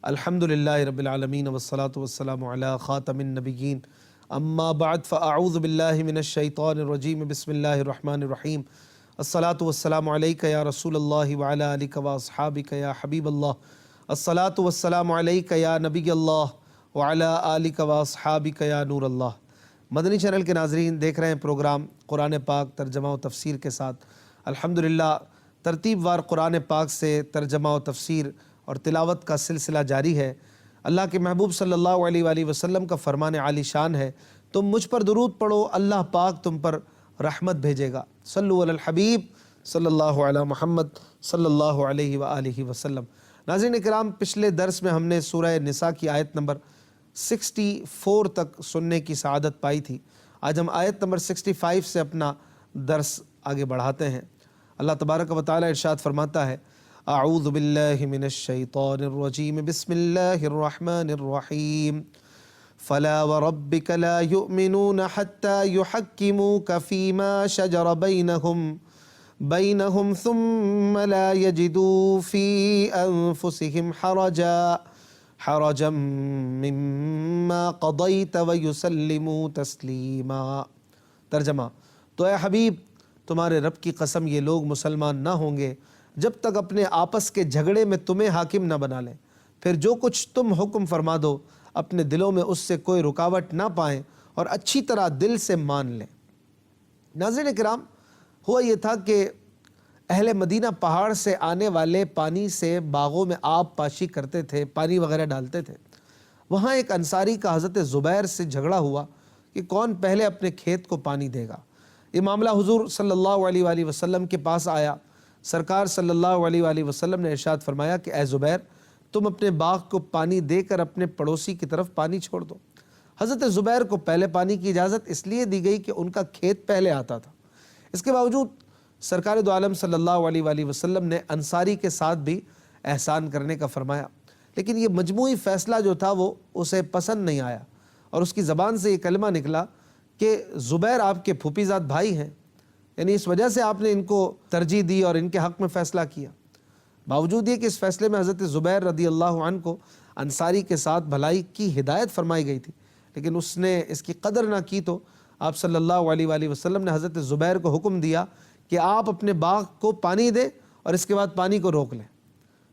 الحمدللہ رب العالمین والصلاة والسلام علی خاتم النبیین اما بعد فاعوذ باللہ من الشیطان الرجیم بسم اللہ الرحمن الرحیم الصلاة والسلام علیکہ یا رسول اللہ وعلی آلکہ واصحابکہ یا حبیب اللہ الصلاة والسلام علیکہ یا نبی اللہ وعلی آلکہ واصحابکہ یا نور اللہ۔ مدنی چینل کے ناظرین دیکھ رہے ہیں پروگرام قرآن پاک ترجمہ و تفسیر کے ساتھ۔ الحمدللہ ترتیب وار قرآن پاک سے ترجمہ و تفسیر اور تلاوت کا سلسلہ جاری ہے۔ اللہ کے محبوب صلی اللہ علیہ وآلہ وسلم کا فرمان عالی شان ہے، تم مجھ پر درود پڑھو اللہ پاک تم پر رحمت بھیجے گا۔ صلو علی الحبیب صلی اللہ علی محمد صلی اللہ علیہ وآلہ وسلم۔ ناظرین کرام، پچھلے درس میں ہم نے سورہ نساء کی آیت نمبر 64 تک سننے کی سعادت پائی تھی۔ آج ہم آیت نمبر 65 سے اپنا درس آگے بڑھاتے ہیں۔ اللہ تبارک و تعالی ارشاد فرماتا ہے، اعوذ باللہ من الشیطان الرجیم بسم اللہ الرحمن الرحیم فلا وربک لا یؤمنون حتی یحکموک فیما شجر بینہم ثم لا یجدوا فی انفسہم حرجا مما قضیت ویسلموا تسلیما۔ ترجمہ، تو اے حبیب تمہارے رب کی قسم یہ لوگ مسلمان نہ ہوں گے جب تک اپنے آپس کے جھگڑے میں تمہیں حاکم نہ بنا لیں، پھر جو کچھ تم حکم فرما دو اپنے دلوں میں اس سے کوئی رکاوٹ نہ پائیں اور اچھی طرح دل سے مان لیں۔ ناظرین کرام، ہوا یہ تھا کہ اہل مدینہ پہاڑ سے آنے والے پانی سے باغوں میں آب پاشی کرتے تھے، پانی وغیرہ ڈالتے تھے۔ وہاں ایک انصاری کا حضرت زبیر سے جھگڑا ہوا کہ کون پہلے اپنے کھیت کو پانی دے گا۔ یہ معاملہ حضور صلی اللہ علیہ وآلہ وسلم کے پاس آیا۔ سرکار صلی اللہ علیہ وآلہ وسلم نے ارشاد فرمایا کہ اے زبیر، تم اپنے باغ کو پانی دے کر اپنے پڑوسی کی طرف پانی چھوڑ دو۔ حضرت زبیر کو پہلے پانی کی اجازت اس لیے دی گئی کہ ان کا کھیت پہلے آتا تھا۔ اس کے باوجود سرکار دو عالم صلی اللہ علیہ وآلہ وسلم نے انصاری کے ساتھ بھی احسان کرنے کا فرمایا، لیکن یہ مجموعی فیصلہ جو تھا وہ اسے پسند نہیں آیا، اور اس کی زبان سے یہ کلمہ نکلا کہ زبیر آپ کے پھوپھی زاد بھائی ہیں، یعنی اس وجہ سے آپ نے ان کو ترجیح دی اور ان کے حق میں فیصلہ کیا۔ باوجود یہ کہ اس فیصلے میں حضرت زبیر رضی اللہ عنہ کو انصاری کے ساتھ بھلائی کی ہدایت فرمائی گئی تھی، لیکن اس نے اس کی قدر نہ کی، تو آپ صلی اللہ علیہ وآلہ وسلم نے حضرت زبیر کو حکم دیا کہ آپ اپنے باغ کو پانی دیں اور اس کے بعد پانی کو روک لیں۔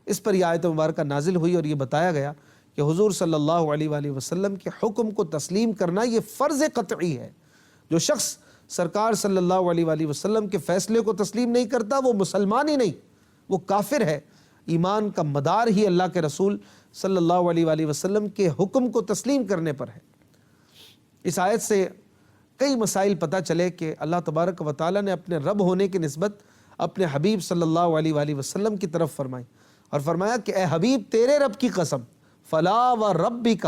اس پر یہ آیت مبارکہ نازل ہوئی اور یہ بتایا گیا کہ حضور صلی اللہ علیہ وآلہ وسلم کے حکم کو تسلیم کرنا یہ فرض قطعی ہے۔ جو شخص سرکار صلی اللہ علیہ وآلہ وسلم کے فیصلے کو تسلیم نہیں کرتا وہ مسلمان ہی نہیں، وہ کافر ہے۔ ایمان کا مدار ہی اللہ کے رسول صلی اللہ علیہ وآلہ وسلم کے حکم کو تسلیم کرنے پر ہے۔ اس آیت سے کئی مسائل پتہ چلے کہ اللہ تبارک و تعالیٰ نے اپنے رب ہونے کی نسبت اپنے حبیب صلی اللہ علیہ وآلہ وسلم کی طرف فرمائی، اور فرمایا کہ اے حبیب تیرے رب کی قسم، فلا و ربک۔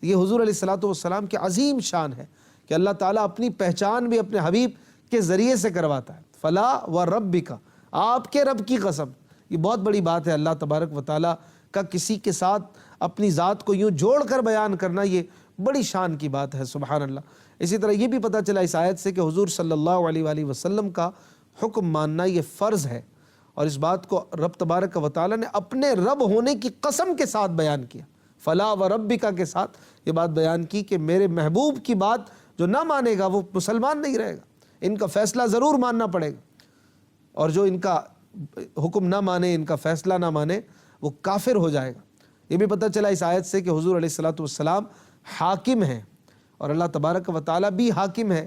یہ حضور علیہ الصلوۃ والسلام کی عظیم شان ہے کہ اللہ تعالیٰ اپنی پہچان بھی اپنے حبیب کے ذریعے سے کرواتا ہے۔ فلا و ربک، آپ کے رب کی قسم۔ یہ بہت بڑی بات ہے، اللہ تبارک و تعالیٰ کا کسی کے ساتھ اپنی ذات کو یوں جوڑ کر بیان کرنا یہ بڑی شان کی بات ہے، سبحان اللہ۔ اسی طرح یہ بھی پتہ چلا اس آیت سے کہ حضور صلی اللہ علیہ وآلہ وسلم کا حکم ماننا یہ فرض ہے، اور اس بات کو رب تبارک و تعالیٰ نے اپنے رب ہونے کی قسم کے ساتھ بیان کیا۔ فلا و ربک کے ساتھ یہ بات بیان کی کہ میرے محبوب کی بات جو نہ مانے گا وہ مسلمان نہیں رہے گا، ان کا فیصلہ ضرور ماننا پڑے گا، اور جو ان کا حکم نہ مانے، ان کا فیصلہ نہ مانے، وہ کافر ہو جائے گا۔ یہ بھی پتہ چلا اس آیت سے کہ حضور علیہ الصلوۃ والسلام حاکم ہیں، اور اللہ تبارک و تعالیٰ بھی حاکم ہے۔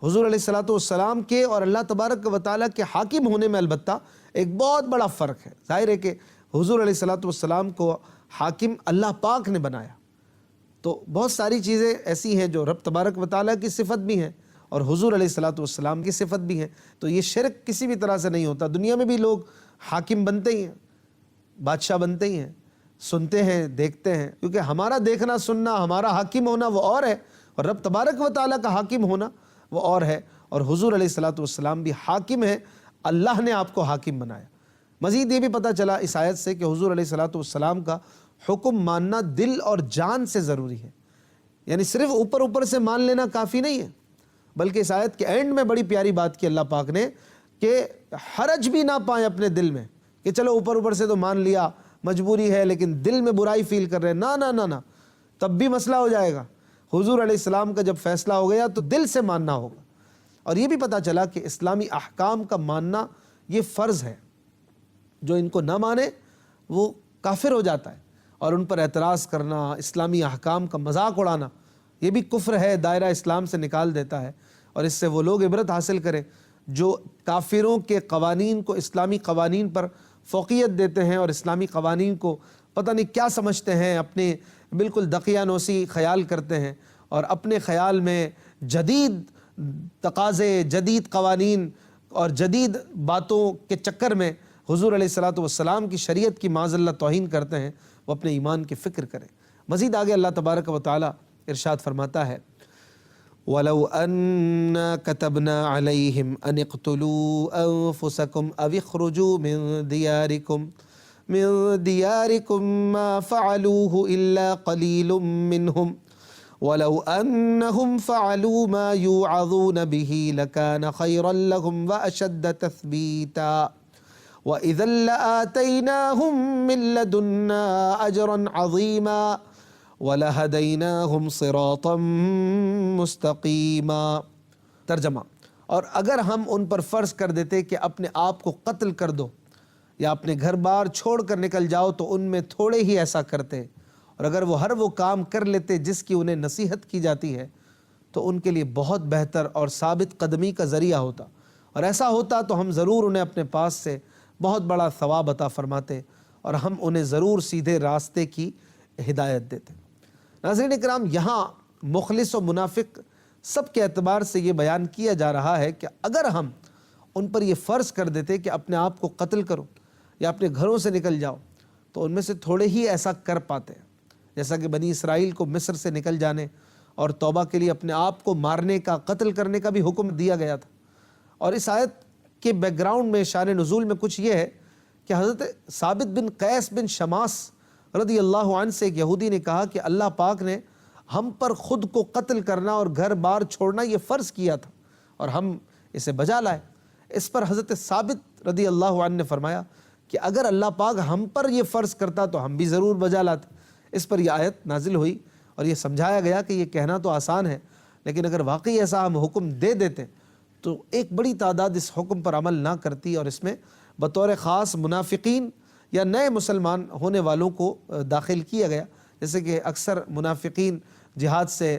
حضور علیہ الصلوۃ والسلام کے اور اللہ تبارک و تعالیٰ کے حاکم ہونے میں البتہ ایک بہت بڑا فرق ہے۔ ظاہر ہے کہ حضور علیہ الصلوۃ والسلام کو حاکم اللہ پاک نے بنایا، تو بہت ساری چیزیں ایسی ہیں جو رب تبارک و تعالیٰ کی صفت بھی ہیں اور حضور علیہ الصلوۃ والسلام کی صفت بھی ہیں، تو یہ شرک کسی بھی طرح سے نہیں ہوتا۔ دنیا میں بھی لوگ حاکم بنتے ہی ہیں، بادشاہ بنتے ہی ہیں، سنتے ہیں، دیکھتے ہیں، کیونکہ ہمارا دیکھنا سننا، ہمارا حاکم ہونا وہ اور ہے، اور رب تبارک و تعالیٰ کا حاکم ہونا وہ اور ہے۔ اور حضور علیہ الصلوۃ والسلام بھی حاکم ہے، اللہ نے آپ کو حاکم بنایا۔ مزید یہ بھی پتہ چلا اس آیت سے کہ حضور علیہ الصلوۃ والسلام کا حکم ماننا دل اور جان سے ضروری ہے، یعنی صرف اوپر اوپر سے مان لینا کافی نہیں ہے، بلکہ اس آیت کے اینڈ میں بڑی پیاری بات کی اللہ پاک نے کہ حرج بھی نہ پائیں اپنے دل میں کہ چلو اوپر اوپر سے تو مان لیا، مجبوری ہے لیکن دل میں برائی فیل کر رہے ہیں، نہ نہ نہ نہ، تب بھی مسئلہ ہو جائے گا۔ حضور علیہ السلام کا جب فیصلہ ہو گیا تو دل سے ماننا ہوگا۔ اور یہ بھی پتہ چلا کہ اسلامی احکام کا ماننا یہ فرض ہے، جو ان کو نہ مانے وہ کافر ہو جاتا ہے، اور ان پر اعتراض کرنا، اسلامی احکام کا مذاق اڑانا، یہ بھی کفر ہے، دائرہ اسلام سے نکال دیتا ہے۔ اور اس سے وہ لوگ عبرت حاصل کریں جو کافروں کے قوانین کو اسلامی قوانین پر فوقیت دیتے ہیں، اور اسلامی قوانین کو پتہ نہیں کیا سمجھتے ہیں، اپنے بالکل دقیانوسی خیال کرتے ہیں، اور اپنے خیال میں جدید تقاضے، جدید قوانین اور جدید باتوں کے چکر میں حضور علیہ الصلوۃ والسلام کی شریعت کی معاذ اللہ توہین کرتے ہیں۔ وہ اپنے ایمان کی فکر کریں۔ مزید آگے اللہ تبارک و تعالی ارشاد فرماتا ہے، وَلَوْ أَنَّا كَتَبْنَا عَلَيْهِمْ أَنِ اقْتُلُوا أَنفُسَكُمْ أَوِ اخْرُجُوا مِنْ دِيَارِكُمْ مَا فَعَلُوهُ إِلَّا قَلِيلٌ مِّنْهُمْ وَلَوْ أَنَّهُمْ فَعَلُوا مَا يُوعَظُونَ بِهِ لَكَانَ خَيْرًا لَهُمْ وَأَشَدَّ تَثْبِيتًا وَإِذًا لَآتَيْنَاهُمْ مِن لَّدُنَّا أَجْرًا عَظِيمًا وَلَهَدَيْنَاهُمْ صِرَاطًا مُسْتَقِيمًا۔ ترجمہ، اور اگر ہم ان پر فرض کر دیتے کہ اپنے آپ کو قتل کر دو یا اپنے گھر بار چھوڑ کر نکل جاؤ تو ان میں تھوڑے ہی ایسا کرتے، اور اگر وہ ہر وہ کام کر لیتے جس کی انہیں نصیحت کی جاتی ہے تو ان کے لیے بہت بہتر اور ثابت قدمی کا ذریعہ ہوتا، اور ایسا ہوتا تو ہم ضرور انہیں اپنے پاس سے بہت بڑا ثواب عطا فرماتے، اور ہم انہیں ضرور سیدھے راستے کی ہدایت دیتے۔ ناظرین اکرام، یہاں مخلص و منافق سب کے اعتبار سے یہ بیان کیا جا رہا ہے کہ اگر ہم ان پر یہ فرض کر دیتے کہ اپنے آپ کو قتل کرو یا اپنے گھروں سے نکل جاؤ تو ان میں سے تھوڑے ہی ایسا کر پاتے ہیں، جیسا کہ بنی اسرائیل کو مصر سے نکل جانے اور توبہ کے لیے اپنے آپ کو مارنے کا، قتل کرنے کا بھی حکم دیا گیا تھا۔ اور اس آیت کے بیک گراؤنڈ میں، شان نزول میں کچھ یہ ہے کہ حضرت ثابت بن قیس بن شماس رضی اللہ عنہ سے ایک یہودی نے کہا کہ اللہ پاک نے ہم پر خود کو قتل کرنا اور گھر بار چھوڑنا یہ فرض کیا تھا اور ہم اسے بجا لائے۔ اس پر حضرت ثابت رضی اللہ عنہ نے فرمایا کہ اگر اللہ پاک ہم پر یہ فرض کرتا تو ہم بھی ضرور بجا لاتے۔ اس پر یہ آیت نازل ہوئی اور یہ سمجھایا گیا کہ یہ کہنا تو آسان ہے، لیکن اگر واقعی ایسا ہم حکم دے دیتے تو ایک بڑی تعداد اس حکم پر عمل نہ کرتی، اور اس میں بطور خاص منافقین یا نئے مسلمان ہونے والوں کو داخل کیا گیا، جیسے کہ اکثر منافقین جہاد سے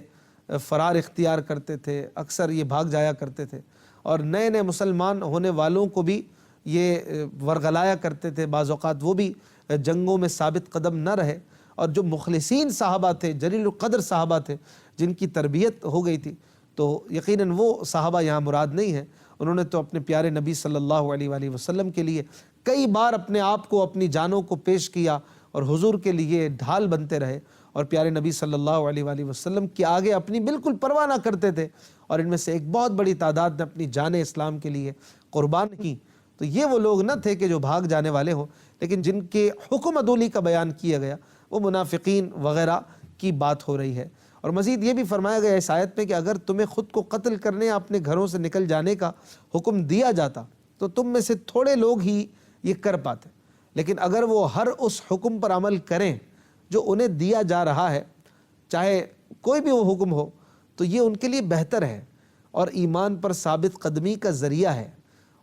فرار اختیار کرتے تھے، اکثر یہ بھاگ جایا کرتے تھے، اور نئے نئے مسلمان ہونے والوں کو بھی یہ ورغلایا کرتے تھے، بعض اوقات وہ بھی جنگوں میں ثابت قدم نہ رہے۔ اور جو مخلصین صحابہ تھے، جلیل القدر صحابہ تھے، جن کی تربیت ہو گئی تھی، تو یقیناً وہ صحابہ یہاں مراد نہیں ہیں۔ انہوں نے تو اپنے پیارے نبی صلی اللہ علیہ وآلہ وسلم کے لیے کئی بار اپنے آپ کو، اپنی جانوں کو پیش کیا اور حضور کے لیے ڈھال بنتے رہے، اور پیارے نبی صلی اللہ علیہ وآلہ وسلم کے آگے اپنی بالکل پرواہ نہ کرتے تھے، اور ان میں سے ایک بہت بڑی تعداد نے اپنی جانیں اسلام کے لیے قربان کی۔ تو یہ وہ لوگ نہ تھے کہ جو بھاگ جانے والے ہوں، لیکن جن کے حکم عدولی کا بیان کیا گیا وہ منافقین وغیرہ کی بات ہو رہی ہے۔ اور مزید یہ بھی فرمایا گیا اس آیت میں کہ اگر تمہیں خود کو قتل کرنے یا اپنے گھروں سے نکل جانے کا حکم دیا جاتا تو تم میں سے تھوڑے لوگ ہی یہ کر پاتے، لیکن اگر وہ ہر اس حکم پر عمل کریں جو انہیں دیا جا رہا ہے، چاہے کوئی بھی وہ حکم ہو، تو یہ ان کے لیے بہتر ہے اور ایمان پر ثابت قدمی کا ذریعہ ہے،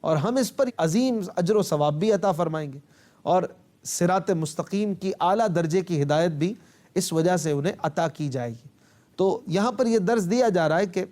اور ہم اس پر عظیم اجر و ثواب بھی عطا فرمائیں گے، اور صراط مستقیم کی اعلیٰ درجے کی ہدایت بھی اس وجہ سے انہیں عطا کی جائے گی۔ تو یہاں پر یہ درس دیا جا رہا ہے کہ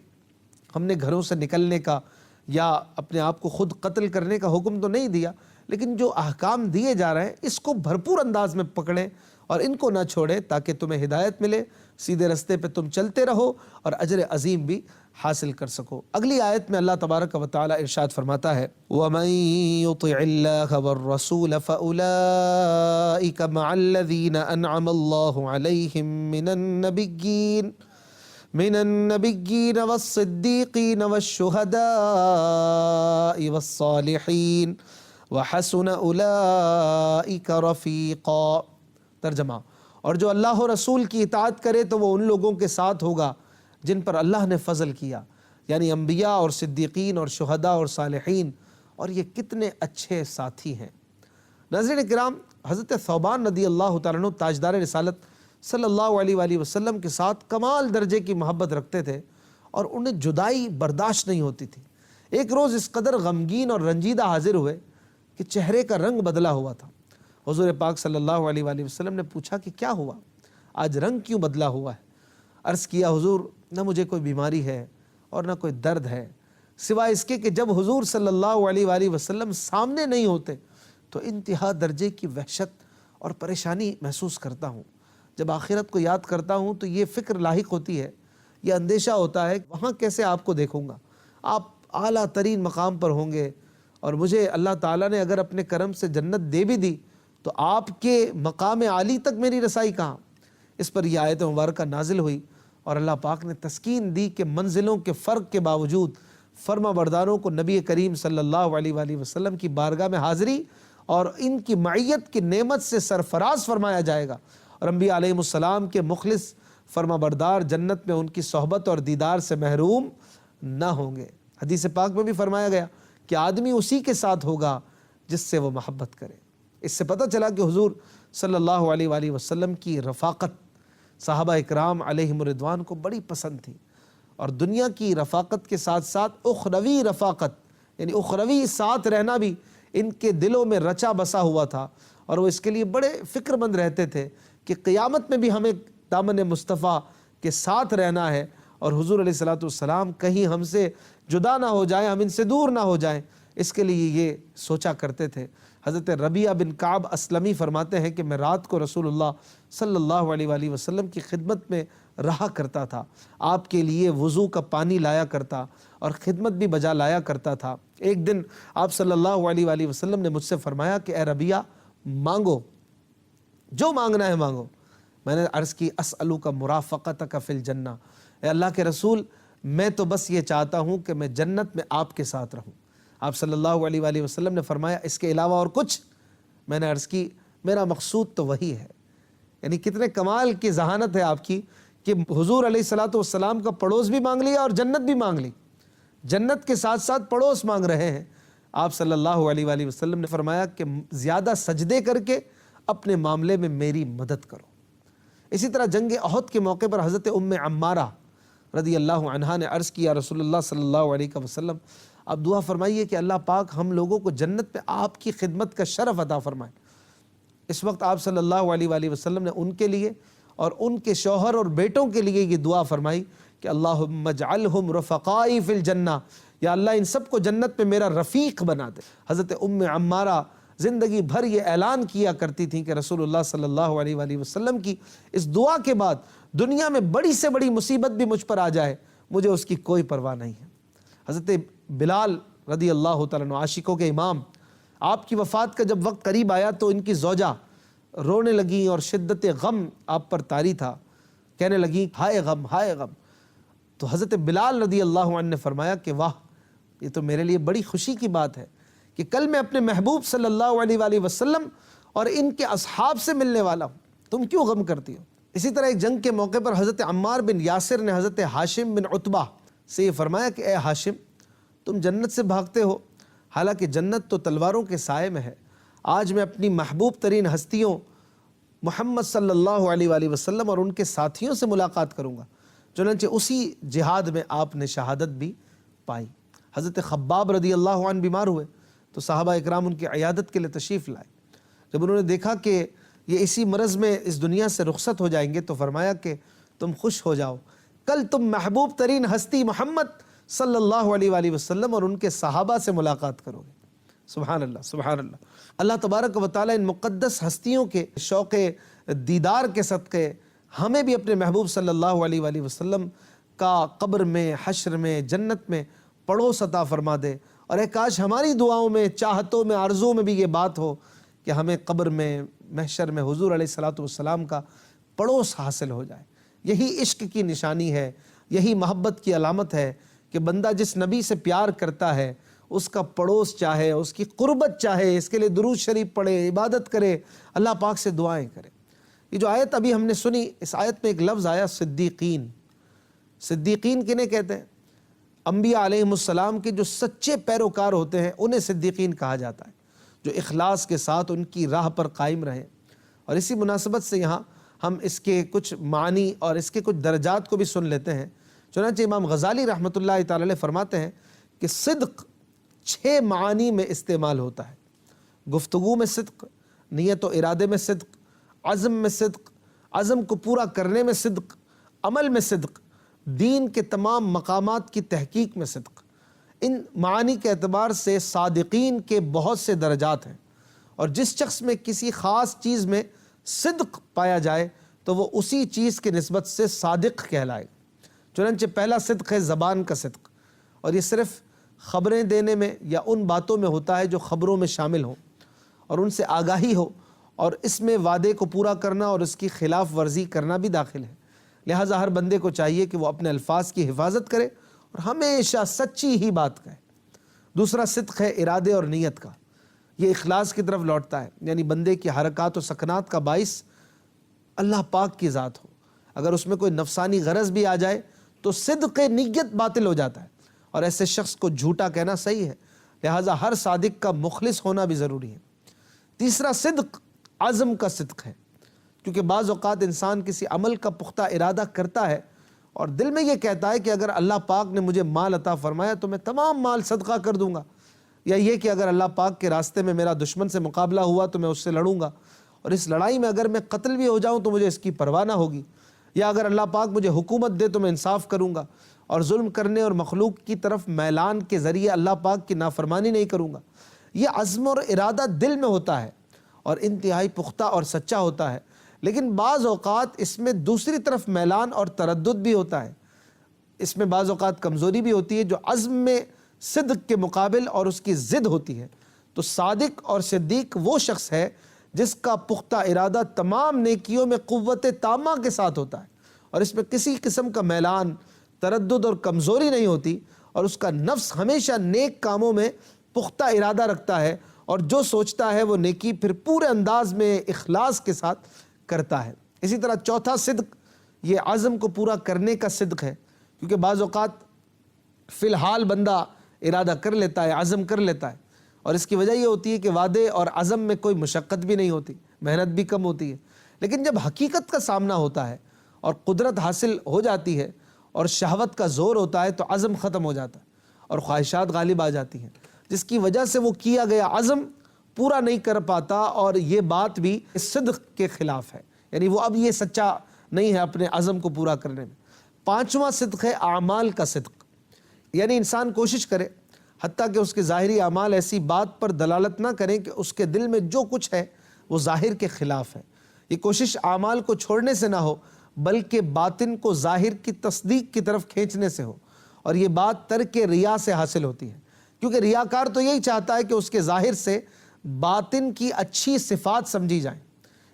ہم نے گھروں سے نکلنے کا یا اپنے آپ کو خود قتل کرنے کا حکم تو نہیں دیا، لیکن جو احکام دیے جا رہے ہیں اس کو بھرپور انداز میں پکڑیں اور ان کو نہ چھوڑیں تاکہ تمہیں ہدایت ملے، سیدھے رستے پہ تم چلتے رہو اور اجر عظیم بھی حاصل کر سکو۔ اگلی آیت میں اللہ تبارک و تعالی ارشاد فرماتا ہے، وَمَن يُطِعِ اللَّهَ وَالرَّسُولَ فَأُولَئِكَ مَعَ الَّذِينَ أَنْعَمَ اللَّهُ عَلَيْهِم من النبيين والصديقين والشهداء والصالحين وحسن أولئك رفيقا۔ ترجمہ، اور جو اللہ و رسول کی اطاعت کرے تو وہ ان لوگوں کے ساتھ ہوگا جن پر اللہ نے فضل کیا، یعنی انبیاء اور صدیقین اور شہداء اور صالحین، اور یہ کتنے اچھے ساتھی ہیں۔ ناظرین کرام، حضرت ثوبان رضی اللہ تعالیٰ عنہ تاجدار رسالت صلی اللہ علیہ وآلہ وسلم کے ساتھ کمال درجے کی محبت رکھتے تھے اور انہیں جدائی برداشت نہیں ہوتی تھی۔ ایک روز اس قدر غمگین اور رنجیدہ حاضر ہوئے کہ چہرے کا رنگ بدلا ہوا تھا۔ حضور پاک صلی اللہ علیہ وآلہ وسلم نے پوچھا کہ کیا ہوا، آج رنگ کیوں بدلا ہوا ہے؟ عرض کیا حضور نہ مجھے کوئی بیماری ہے اور نہ کوئی درد ہے، سوائے اس کے کہ جب حضور صلی اللہ علیہ وآلہ وسلم سامنے نہیں ہوتے تو انتہا درجے کی وحشت اور پریشانی محسوس کرتا ہوں۔ جب آخرت کو یاد کرتا ہوں تو یہ فکر لاحق ہوتی ہے، یہ اندیشہ ہوتا ہے کہ وہاں کیسے آپ کو دیکھوں گا، آپ اعلیٰ ترین مقام پر ہوں گے، اور مجھے اللہ تعالیٰ نے اگر اپنے کرم سے جنت دے بھی دی تو آپ کے مقام عالی تک میری رسائی کہاں؟ اس پر یہ آیت مبارکہ نازل ہوئی اور اللہ پاک نے تسکین دی کہ منزلوں کے فرق کے باوجود فرما برداروں کو نبی کریم صلی اللہ علیہ وآلہ وسلم کی بارگاہ میں حاضری اور ان کی معیت کی نعمت سے سرفراز فرمایا جائے گا، اور انبیاء علیہ السلام کے مخلص فرما بردار جنت میں ان کی صحبت اور دیدار سے محروم نہ ہوں گے۔ حدیث پاک میں بھی فرمایا گیا کہ آدمی اسی کے ساتھ ہوگا جس سے وہ محبت کرے۔ اس سے پتہ چلا کہ حضور صلی اللہ علیہ وآلہ وسلم کی رفاقت صحابہ اکرام علیہم الرضوان کو بڑی پسند تھی، اور دنیا کی رفاقت کے ساتھ ساتھ اخروی رفاقت یعنی اخروی ساتھ رہنا بھی ان کے دلوں میں رچا بسا ہوا تھا، اور وہ اس کے لیے بڑے فکر مند رہتے تھے کہ قیامت میں بھی ہمیں دامن مصطفیٰ کے ساتھ رہنا ہے، اور حضور علیہ الصلوۃ والسلام کہیں ہم سے جدا نہ ہو جائیں، ہم ان سے دور نہ ہو جائیں، اس کے لیے یہ سوچا کرتے تھے۔ حضرت ربیعہ بن کعب اسلمی فرماتے ہیں کہ میں رات کو رسول اللہ صلی اللہ علیہ وآلہ وسلم کی خدمت میں رہا کرتا تھا، آپ کے لیے وضو کا پانی لایا کرتا اور خدمت بھی بجا لایا کرتا تھا۔ ایک دن آپ صلی اللہ علیہ وآلہ وسلم نے مجھ سے فرمایا کہ اے ربیعہ مانگو، جو مانگنا ہے مانگو۔ میں نے عرض کی اسألک مرافقتک فی الجنہ، اے اللہ کے رسول میں تو بس یہ چاہتا ہوں کہ میں جنت میں آپ کے ساتھ رہوں۔ آپ صلی اللہ علیہ وآلہ وسلم نے فرمایا اس کے علاوہ اور کچھ؟ میں نے عرض کی میرا مقصود تو وہی ہے۔ یعنی کتنے کمال کی ذہانت ہے آپ کی کہ حضور علیہ الصلوۃ والسلام کا پڑوس بھی مانگ لیا اور جنت بھی مانگ لی، جنت کے ساتھ ساتھ پڑوس مانگ رہے ہیں۔ آپ صلی اللہ علیہ وآلہ وسلم نے فرمایا کہ زیادہ سجدے کر کے اپنے معاملے میں میری مدد کرو۔ اسی طرح جنگ احد کے موقع پر حضرت ام عمارہ رضی اللہ عنہا نے عرض کیا رسول اللہ صلی اللہ علیہ وسلم آپ دعا فرمائیے کہ اللہ پاک ہم لوگوں کو جنت میں آپ کی خدمت کا شرف عطا فرمائے۔ اس وقت آپ صلی اللہ علیہ وآلہ وسلم نے ان کے لیے اور ان کے شوہر اور بیٹوں کے لیے یہ دعا فرمائی کہ اللہم اجعلہم رفقائی فی الجنہ، یا اللہ ان سب کو جنت میں میرا رفیق بنا دے۔ حضرت ام عمارہ زندگی بھر یہ اعلان کیا کرتی تھیں کہ رسول اللہ صلی اللہ علیہ وآلہ وسلم کی اس دعا کے بعد دنیا میں بڑی سے بڑی مصیبت بھی مجھ پر آ جائے مجھے اس کی کوئی پرواہ نہیں ہے۔ حضرت بلال رضی اللہ تعالیٰ عنہ عاشقوں کے امام، آپ کی وفات کا جب وقت قریب آیا تو ان کی زوجہ رونے لگیں اور شدت غم آپ پر طاری تھا، کہنے لگیں ہائے غم ہائے غم۔ تو حضرت بلال رضی اللہ عنہ نے فرمایا کہ واہ، یہ تو میرے لیے بڑی خوشی کی بات ہے کہ کل میں اپنے محبوب صلی اللہ علیہ وآلہ وسلم اور ان کے اصحاب سے ملنے والا ہوں، تم کیوں غم کرتی ہو؟ اسی طرح ایک جنگ کے موقع پر حضرت عمار بن یاسر نے حضرت ہاشم بن عتبہ سے یہ فرمایا کہ اے ہاشم تم جنت سے بھاگتے ہو، حالانکہ جنت تو تلواروں کے سائے میں ہے۔ آج میں اپنی محبوب ترین ہستیوں محمد صلی اللہ علیہ وآلہ وسلم اور ان کے ساتھیوں سے ملاقات کروں گا۔ چنانچہ اسی جہاد میں آپ نے شہادت بھی پائی۔ حضرت خباب رضی اللہ عنہ بیمار ہوئے تو صحابہ اکرام ان کی عیادت کے لیے تشریف لائے۔ جب انہوں نے دیکھا کہ یہ اسی مرض میں اس دنیا سے رخصت ہو جائیں گے تو فرمایا کہ تم خوش ہو جاؤ، کل تم محبوب ترین ہستی محمد صلی اللہ علیہ وآلہ وسلم اور ان کے صحابہ سے ملاقات کرو گے۔ سبحان اللہ سبحان اللہ۔ اللہ تبارک و تعالیٰ ان مقدس ہستیوں کے شوق دیدار کے صدقے ہمیں بھی اپنے محبوب صلی اللہ علیہ وآلہ وسلم کا قبر میں، حشر میں، جنت میں پڑوس عطا فرما دے، اور ایک کاش ہماری دعاؤں میں، چاہتوں میں، آرزوں میں بھی یہ بات ہو کہ ہمیں قبر میں، محشر میں حضور علیہ الصلوۃ والسلام کا پڑوس حاصل ہو جائے۔ یہی عشق کی نشانی ہے، یہی محبت کی علامت ہے کہ بندہ جس نبی سے پیار کرتا ہے اس کا پڑوس چاہے، اس کی قربت چاہے، اس کے لیے درود شریف پڑھے، عبادت کرے، اللہ پاک سے دعائیں کرے۔ یہ جو آیت ابھی ہم نے سنی، اس آیت میں ایک لفظ آیا صدیقین۔ صدیقین کنہیں کہتے ہیں؟ انبیاء علیہم السلام کے جو سچے پیروکار ہوتے ہیں انہیں صدیقین کہا جاتا ہے۔ جو اخلاص کے ساتھ ان کی راہ پر قائم رہے۔ اور اسی مناسبت سے یہاں ہم اس کے کچھ معنی اور اس کے کچھ درجات کو بھی سن لیتے ہیں۔ چنانچہ امام غزالی رحمۃ اللہ تعالی علیہ فرماتے ہیں کہ صدق 6 معانی میں استعمال ہوتا ہے۔ گفتگو میں صدق، نیت و ارادے میں صدق، عزم میں صدق، عزم کو پورا کرنے میں صدق، عمل میں صدق، دین کے تمام مقامات کی تحقیق میں صدق۔ ان معانی کے اعتبار سے صادقین کے بہت سے درجات ہیں، اور جس شخص میں کسی خاص چیز میں صدق پایا جائے تو وہ اسی چیز کی نسبت سے صادق کہلائے۔ چنانچہ پہلا صدق ہے زبان کا صدق، اور یہ صرف خبریں دینے میں یا ان باتوں میں ہوتا ہے جو خبروں میں شامل ہوں اور ان سے آگاہی ہو، اور اس میں وعدے کو پورا کرنا اور اس کی خلاف ورزی کرنا بھی داخل ہے۔ لہٰذا ہر بندے کو چاہیے کہ وہ اپنے الفاظ کی حفاظت کرے اور ہمیشہ سچی ہی بات کہے۔ دوسرا صدق ہے ارادے اور نیت کا، یہ اخلاص کی طرف لوٹتا ہے، یعنی بندے کی حرکات و سکنات کا باعث اللہ پاک کی ذات ہو۔ اگر اس میں کوئی نفسانی غرض بھی آ جائے تو صدق نیت باطل ہو جاتا ہے، اور ایسے شخص کو جھوٹا کہنا صحیح ہے۔ لہٰذا ہر صادق کا مخلص ہونا بھی ضروری ہے۔ تیسرا صدق عزم کا صدق ہے، کیونکہ بعض اوقات انسان کسی عمل کا پختہ ارادہ کرتا ہے اور دل میں یہ کہتا ہے کہ اگر اللہ پاک نے مجھے مال عطا فرمایا تو میں تمام مال صدقہ کر دوں گا، یا یہ کہ اگر اللہ پاک کے راستے میں میرا دشمن سے مقابلہ ہوا تو میں اس سے لڑوں گا، اور اس لڑائی میں اگر میں قتل بھی ہو جاؤں تو مجھے اس کی پرواہ نہ ہوگی، یا اگر اللہ پاک مجھے حکومت دے تو میں انصاف کروں گا اور ظلم کرنے اور مخلوق کی طرف میلان کے ذریعے اللہ پاک کی نافرمانی نہیں کروں گا۔ یہ عزم اور ارادہ دل میں ہوتا ہے اور انتہائی پختہ اور سچا ہوتا ہے، لیکن بعض اوقات اس میں دوسری طرف میلان اور تردد بھی ہوتا ہے، اس میں بعض اوقات کمزوری بھی ہوتی ہے جو عزم میں صدق کے مقابل اور اس کی ضد ہوتی ہے۔ تو صادق اور صدیق وہ شخص ہے جس کا پختہ ارادہ تمام نیکیوں میں قوت تامہ کے ساتھ ہوتا ہے، اور اس میں کسی قسم کا میلان، تردد اور کمزوری نہیں ہوتی، اور اس کا نفس ہمیشہ نیک کاموں میں پختہ ارادہ رکھتا ہے، اور جو سوچتا ہے وہ نیکی پھر پورے انداز میں اخلاص کے ساتھ کرتا ہے۔ اسی طرح چوتھا صدق یہ عزم کو پورا کرنے کا صدق ہے، کیونکہ بعض اوقات فی الحال بندہ ارادہ کر لیتا ہے، عزم کر لیتا ہے، اور اس کی وجہ یہ ہوتی ہے کہ وعدے اور عزم میں کوئی مشقت بھی نہیں ہوتی، محنت بھی کم ہوتی ہے، لیکن جب حقیقت کا سامنا ہوتا ہے اور قدرت حاصل ہو جاتی ہے اور شہوت کا زور ہوتا ہے تو عزم ختم ہو جاتا ہے اور خواہشات غالب آ جاتی ہیں، جس کی وجہ سے وہ کیا گیا عزم پورا نہیں کر پاتا، اور یہ بات بھی صدق کے خلاف ہے، یعنی وہ اب یہ سچا نہیں ہے اپنے عزم کو پورا کرنے میں۔ پانچواں صدق ہے اعمال کا صدق، یعنی انسان کوشش کرے حتیٰ کہ اس کے ظاہری اعمال ایسی بات پر دلالت نہ کریں کہ اس کے دل میں جو کچھ ہے وہ ظاہر کے خلاف ہے۔ یہ کوشش اعمال کو چھوڑنے سے نہ ہو بلکہ باطن کو ظاہر کی تصدیق کی طرف کھینچنے سے ہو، اور یہ بات ترک ریا سے حاصل ہوتی ہے، کیونکہ ریاکار تو یہی چاہتا ہے کہ اس کے ظاہر سے باطن کی اچھی صفات سمجھی جائیں،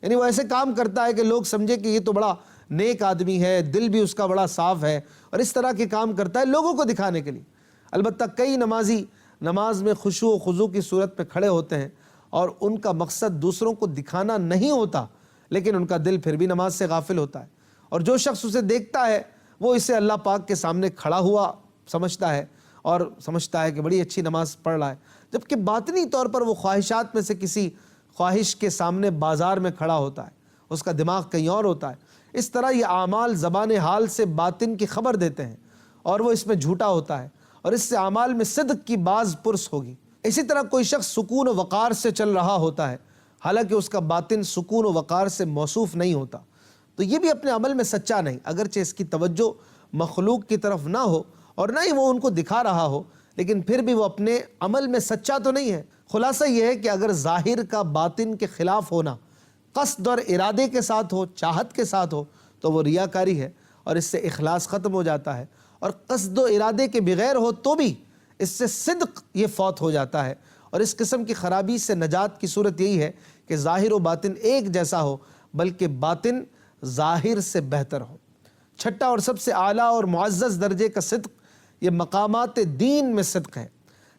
یعنی وہ ایسے کام کرتا ہے کہ لوگ سمجھے کہ یہ تو بڑا نیک آدمی ہے، دل بھی اس کا بڑا صاف ہے، اور اس طرح کے کام کرتا ہے لوگوں کو دکھانے کے لیے۔ البتہ کئی نمازی نماز میں خشوع و خضوع کی صورت پہ کھڑے ہوتے ہیں اور ان کا مقصد دوسروں کو دکھانا نہیں ہوتا، لیکن ان کا دل پھر بھی نماز سے غافل ہوتا ہے، اور جو شخص اسے دیکھتا ہے وہ اسے اللہ پاک کے سامنے کھڑا ہوا سمجھتا ہے اور سمجھتا ہے کہ بڑی اچھی نماز پڑھ رہا ہے، جبکہ باطنی طور پر وہ خواہشات میں سے کسی خواہش کے سامنے بازار میں کھڑا ہوتا ہے، اس کا دماغ کہیں اور ہوتا ہے۔ اس طرح یہ اعمال زبان حال سے باطن کی خبر دیتے ہیں، اور وہ اس میں جھوٹا ہوتا ہے، اور اس سے اعمال میں صدق کی باز پرس ہوگی۔ اسی طرح کوئی شخص سکون و وقار سے چل رہا ہوتا ہے حالانکہ اس کا باطن سکون و وقار سے موصوف نہیں ہوتا، تو یہ بھی اپنے عمل میں سچا نہیں، اگرچہ اس کی توجہ مخلوق کی طرف نہ ہو اور نہ ہی وہ ان کو دکھا رہا ہو، لیکن پھر بھی وہ اپنے عمل میں سچا تو نہیں ہے۔ خلاصہ یہ ہے کہ اگر ظاہر کا باطن کے خلاف ہونا قصد اور ارادے کے ساتھ ہو، چاہت کے ساتھ ہو، تو وہ ریاکاری ہے اور اس سے اخلاص ختم ہو جاتا ہے، اور قصد و ارادے کے بغیر ہو تو بھی اس سے صدق یہ فوت ہو جاتا ہے، اور اس قسم کی خرابی سے نجات کی صورت یہی ہے کہ ظاہر و باطن ایک جیسا ہو بلکہ باطن ظاہر سے بہتر ہو۔ چھٹا اور سب سے اعلیٰ اور معزز درجے کا صدق یہ مقامات دین میں صدق ہے،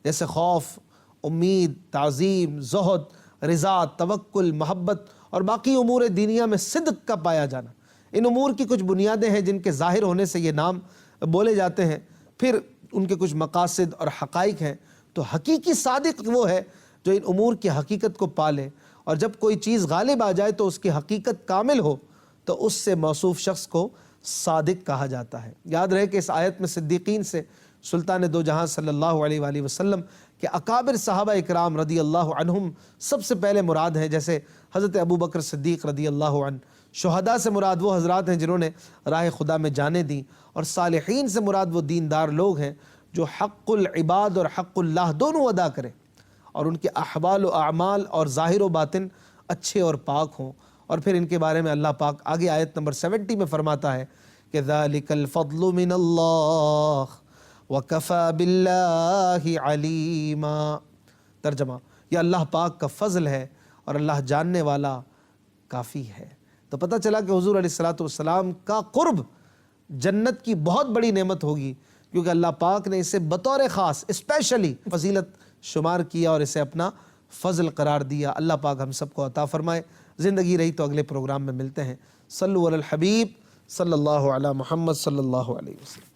جیسے خوف، امید، تعظیم، زہد، رضا، توکل، محبت اور باقی امور دینیہ میں صدق کا پایا جانا۔ ان امور کی کچھ بنیادیں ہیں جن کے ظاہر ہونے سے یہ نام بولے جاتے ہیں، پھر ان کے کچھ مقاصد اور حقائق ہیں۔ تو حقیقی صادق وہ ہے جو ان امور کی حقیقت کو پالے، اور جب کوئی چیز غالب آ جائے تو اس کی حقیقت کامل ہو تو اس سے موصوف شخص کو صادق کہا جاتا ہے۔ یاد رہے کہ اس آیت میں صدیقین سے سلطان دو جہاں صلی اللہ علیہ وآلہ وسلم کہ اکابر صحابہ اکرام رضی اللہ عنہم سب سے پہلے مراد ہیں، جیسے حضرت ابو بکر صدیق رضی اللہ عنہ۔ شہداء سے مراد وہ حضرات ہیں جنہوں نے راہ خدا میں جانیں دیں، اور صالحین سے مراد وہ دیندار لوگ ہیں جو حق العباد اور حق اللہ دونوں ادا کریں، اور ان کے احوال و اعمال اور ظاہر و باطن اچھے اور پاک ہوں۔ اور پھر ان کے بارے میں اللہ پاک آگے آیت نمبر 70 میں فرماتا ہے کہ ذَلِكَ الْفَضْلُ مِنَ اللَّهِ وَكَفَى بِاللَّهِ عَلِيمًا۔ ترجمہ، یہ اللہ پاک کا فضل ہے اور اللہ جاننے والا کافی ہے۔ تو پتہ چلا کہ حضور علیہ السلام کا قرب جنت کی بہت بڑی نعمت ہوگی، کیونکہ اللہ پاک نے اسے بطور خاص اسپیشلی فضیلت شمار کیا اور اسے اپنا فضل قرار دیا۔ اللہ پاک ہم سب کو عطا فرمائے۔ زندگی رہی تو اگلے پروگرام میں ملتے ہیں۔ صلو علی الحبیب صلی اللہ علی محمد صلی اللہ علیہ وسلم۔